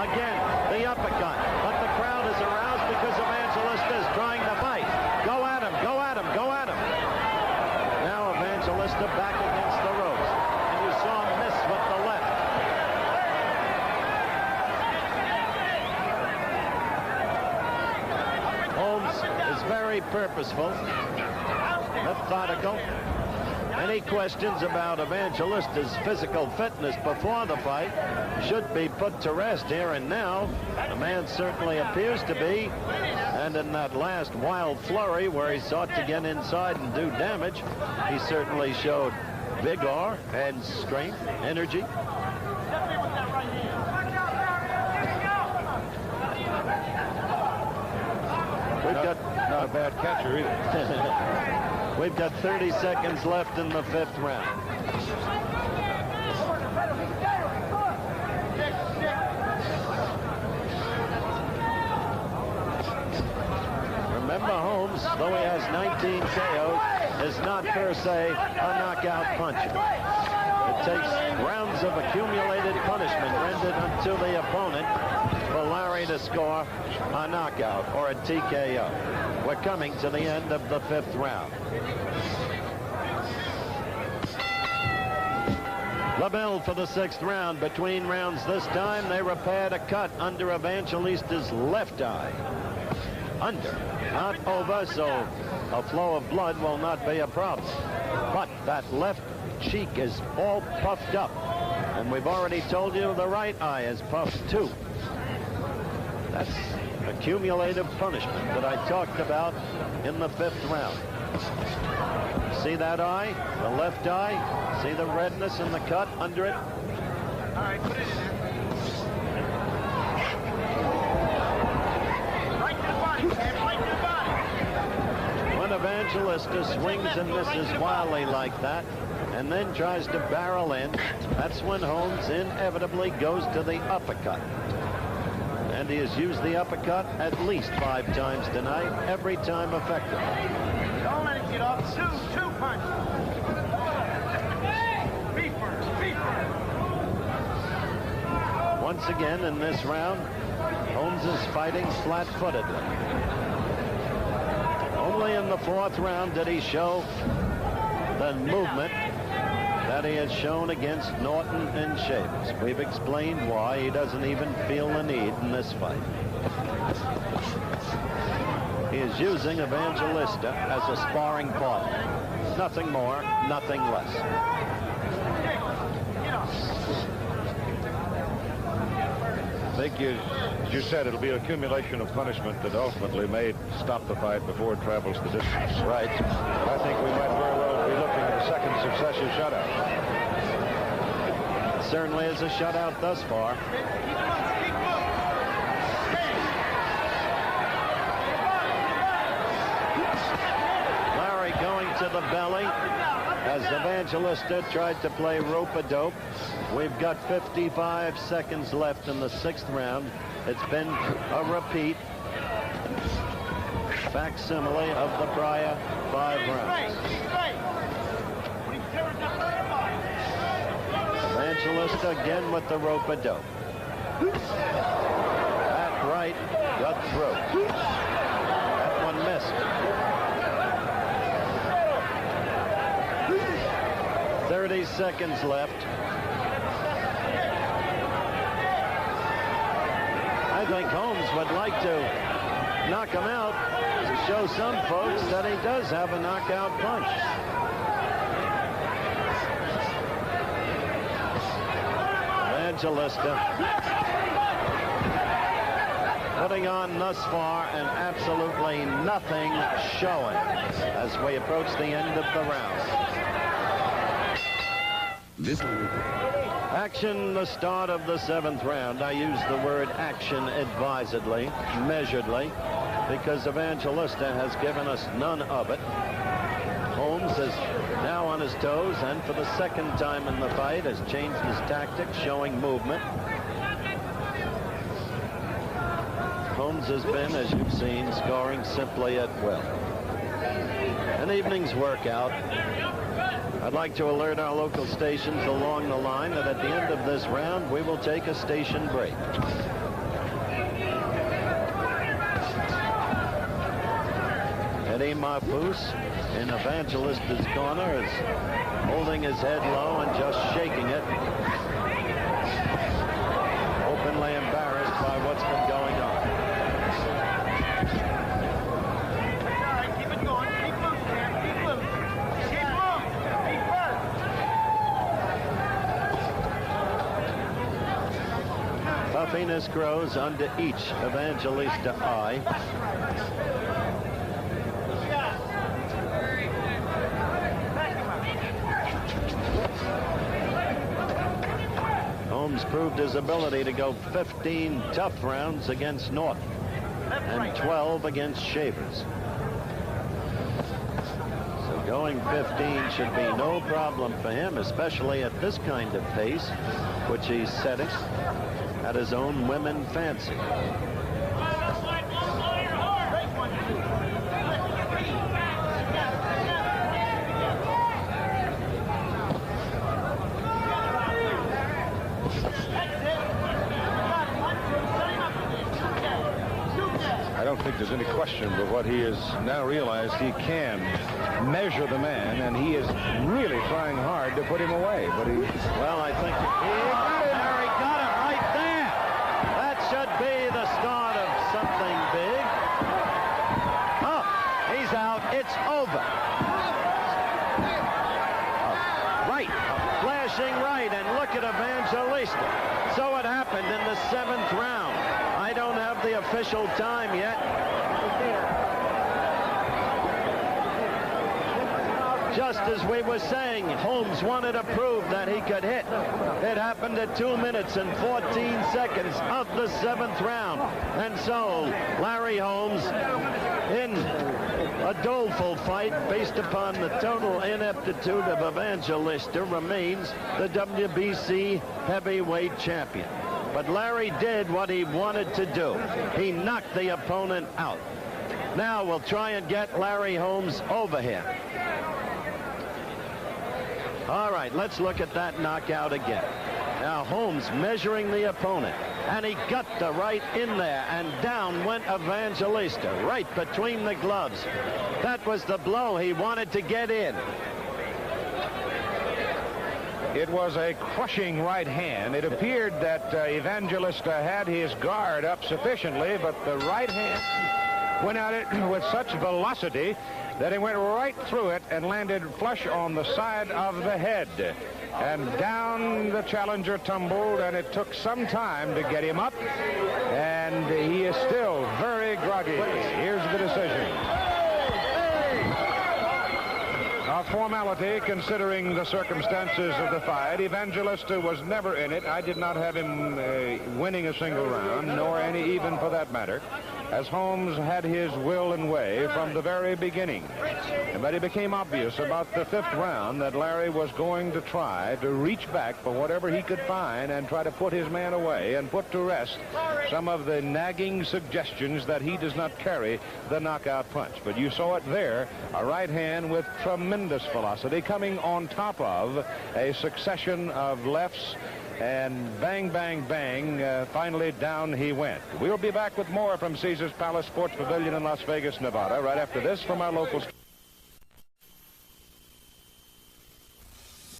Again, the uppercut. But the crowd is aroused because Evangelista is trying to fight. Go at him, go at him, go at him. Now Evangelista back against the ropes. And you saw him miss with the left. Holmes is very purposeful, methodical. Any questions about Evangelista's physical fitness before the fight should be put to rest here and now. The man certainly appears to be. And in that last wild flurry where he sought to get inside and do damage, he certainly showed vigor and strength, energy. We've got not a bad catcher either. We've got 30 seconds left in the 5th round. Remember, Holmes, though he has 19 KOs, is not per se a knockout puncher. It takes rounds of accumulated punishment rendered unto the opponent for Larry to score a knockout or a TKO. We're coming to the end of the 5th round. The bell for the 6th round. Between rounds this time, they repaired a cut under Evangelista's left eye. Under, not over, so a flow of blood will not be a problem. But that left cheek is all puffed up. And we've already told you the right eye is puffed too. That's accumulative punishment that I talked about in the 5th round. See that eye? The left eye? See the redness in the cut under it? All right, put it in there. Right to the body, man. Right to the body. When Evangelista swings and misses wildly like that, and then tries to barrel in, that's when Holmes inevitably goes to the uppercut. And he has used the uppercut at least 5 times tonight, every time effective. Don't let it get off. Two punches. Feet first, feet first. Once again in this round, Holmes is fighting flat-footedly. Only in the 4th round did he show the movement that he has shown against Norton and Shavers. We've explained why he doesn't even feel the need in this fight. He is using Evangelista as a sparring partner. Nothing more, nothing less. I think you said it'll be an accumulation of punishment that ultimately may stop the fight before it travels the distance. Right. I think we might very well be looking at a second successive shutout. It certainly is a shutout thus far. Larry going to the belly as Evangelista tried to play rope-a-dope. We've got 55 seconds left in the 6th round. It's been a repeat, facsimile of the prior 5 rounds. Evangelista again with the rope-a-dope. That right got through. That one missed. 30 seconds left. I think Holmes would like to knock him out to show some folks that he does have a knockout punch. Evangelista putting on thus far and absolutely nothing showing as we approach the end of the round. Action, the start of the 7th round. I use the word action advisedly, measuredly, because Evangelista has given us none of it. Holmes is now on his toes and for the 2nd time in the fight has changed his tactics, showing movement. Holmes has been, as you've seen, scoring simply at will. An evening's workout. I'd like to alert our local stations along the line that at the end of this round, we will take a station break. Eddie Marpus in Evangelista's corner is holding his head low and just shaking it. Openly embarrassed by what's been going on. All right, keep it going. Keep moving, man. Keep moving. Keep moving. Keep first. Puffiness grows under each Evangelista eye. Holmes proved his ability to go 15 tough rounds against Norton and 12 against Shavers. So going 15 should be no problem for him, especially at this kind of pace, which he's setting at his own women fancy. I don't think there's any question but what he has now realized. He can measure the man, and he is really trying hard to put him away. But he... Well, I think Larry got it right there. That should be the start of something big. Oh, he's out. It's over. Right. Flashing right, and look at Evangelista. So it happened in the 7th round. I don't have the official time yet. Just as we were saying, Holmes wanted to prove that he could hit. It happened at 2 minutes and 14 seconds of the 7th round. And so Larry Holmes, in a doleful fight based upon the total ineptitude of Evangelista, remains the WBC heavyweight champion. But Larry did what he wanted to do. He knocked the opponent out. Now we'll try and get Larry Holmes over here. All right, let's look at that knockout again. Now Holmes measuring the opponent, and he got the right in there, and down went Evangelista, right between the gloves. That was the blow he wanted to get in. It was a crushing right hand. It appeared that Evangelista had his guard up sufficiently, but the right hand went at it with such velocity that he went right through it and landed flush on the side of the head. And down the challenger tumbled, and it took some time to get him up, and he is still very groggy. Here's the decision. A formality, considering the circumstances of the fight. Evangelista was never in it. I did not have him winning a single round, nor any even for that matter, as Holmes had his will and way from the very beginning. But it became obvious about the 5th round that Larry was going to try to reach back for whatever he could find and try to put his man away and put to rest some of the nagging suggestions that he does not carry the knockout punch. But you saw it there, a right hand with tremendous velocity coming on top of a succession of lefts, and bang, bang, bang, finally down he went. We'll be back with more from Caesars Palace Sports Pavilion in Las Vegas, Nevada, right after this from our local...